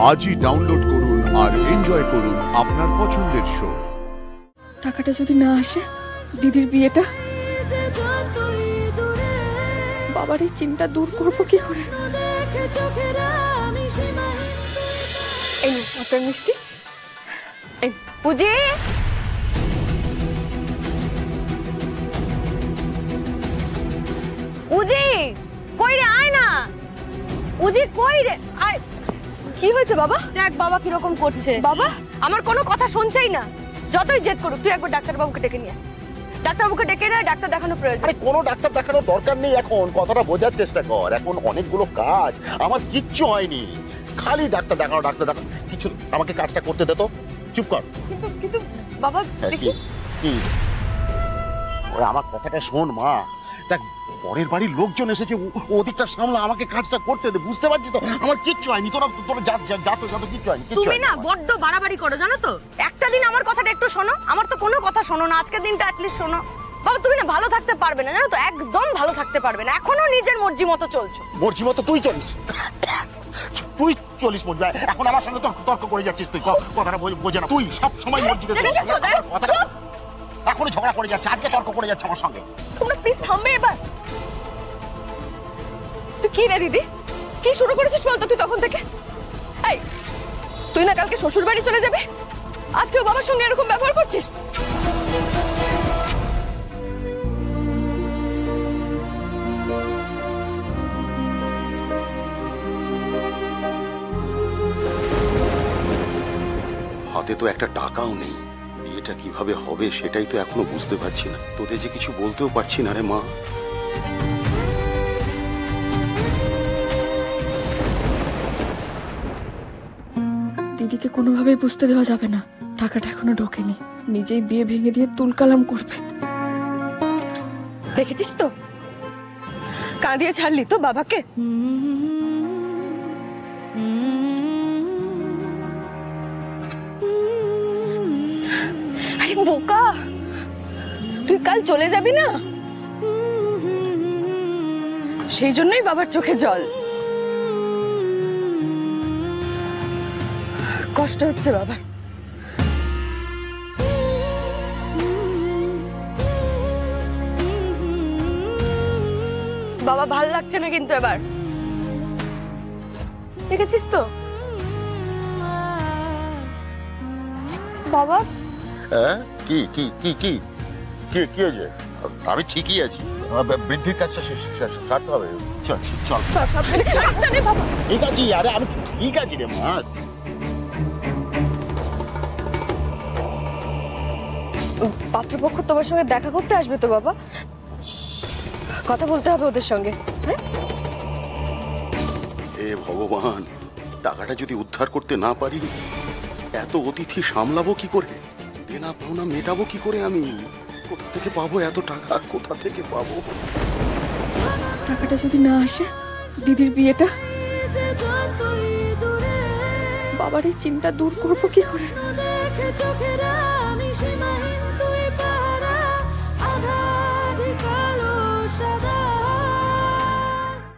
আজই ডাউনলোড করুন আর এনজয় করুন আপনার পছন্দের শো। টাকাটা যদি না আসে, দিদির বিয়েটা, বাবার এই চিন্তা দূর করবো কি করে? এই আপনার মিষ্টি। এই পুজি, উজি কই রে, আয় না। উজি কই রে, আয়। কি হয়েছে বাবা? দেখ বাবা কিরকম করছে। বাবা আমার কোনো কথা শুনছেই না, যতই জেদ করুক। তুই একবার ডাক্তারবাবুকে ডেকে নিয়ে, ডাক্তারবাবুকে ডেকে না, ডাক্তার দেখানো প্রয়োজন। আরে কোনো ডাক্তার দেখানোর দরকার নেই এখন, কথাটা বোঝার চেষ্টা কর। এখন অনেকগুলো কাজ, আমার কিচ্ছু হয়নি, খালি ডাক্তার দেখানো ডাক্তার দেখানো। কিছু আমাকে কাজটা করতে দে তো, চুপ কর। কিন্তু বাবা দেখি কি ওরা, আমার কথাটা শোন মা। দেখ পরের বাড়ির লোকজন এসেছে, ওদিকটা সামলা, আমাকে কাজটা করতে দে। বুঝতে পারছিস তো আমার কিচ্ছু হয়নি, তোরা তোরা যা তো কিচ্ছু হয়নি। তুমি না বড্ড বাড়াবাড়ি করো জানো তো। একটা দিন আমার কথাটা একটু শোনো, আমার তো কোনো কথা শোনো না। আজকের দিনটা অ্যাটলিস্ট শোনো। বাবা তুমি না ভালো থাকতে পারবে না জানো তো, একদম ভালো থাকতে পারবে না। এখনো নিজের মর্জি মতো চলছো। মর্জি মতো তুই চলিস, তুই চলিস মর্জি। এখন আমার সঙ্গে তর্ক করে যাচ্ছিস তুই, কথাটা বোঝে না। তুই সব সময় মর্জিতে এখনই ঝগড়া করে যাচ্ছে, আজকে তর্ক করে যাচ্ছে আমার সঙ্গে। তোমরা প্লিজ থামবে এবার। তুই কি রে দিদি, কি শুরু করেছিস বলতো তুই তখন থেকে? এই তুই না কালকে শ্বশুর বাড়ি চলে যাবে, আজকেও বাবার সঙ্গে এরকম ব্যবহার করছিস? হাতে তো একটা টাকাও নেই, বিয়েটা কিভাবে হবে সেটাই তো এখনো বুঝতে পারছি না। তোদের যে কিছু বলতেও পারছি না রে মা। দিদিকে কোনোভাবেই বুঝতে দেওয়া যাবে না টাকাটা এখনো ঢোকেনি। নিজেই বিয়ে ভেঙে দিয়ে তুলকালাম করবে। দেখেছিস তো, কাঁদিয়ে ছাড়লি তো বাবাকে। আরে বোকা, তুই কাল চলে যাবি না, সেই জন্যই বাবার চোখে জল। কষ্ট হচ্ছে বাবার। বাবা ভাল লাগছে না কিন্তু এবার, দেখেছিস তো বাবা। কি কি কি কি কি কি হয়েছে? আমি ঠিকই আছি, বৃদ্ধির কাজটা সারতে হবে। চল চল বাবা ঠিক আছি, আরে আমি ঠিক আছি রে মা। পাত্রপক্ষ তোমার সঙ্গে দেখা করতে আসবে তো বাবা, কথা বলতে হবে ওদের সঙ্গে। হে ভগবান, টাকাটা যদি উদ্ধার করতে না পারি, এত অতিথি সামলাবো কি করে? দেনা পাওনা মেটাবো কি করে? আমি কোথা থেকে পাবো এত টাকা? কোথা থেকে পাবো? টাকাটা যদি না আসে, দিদির বিয়েটা, বাবার এই চিন্তা দূর করবো কি করে?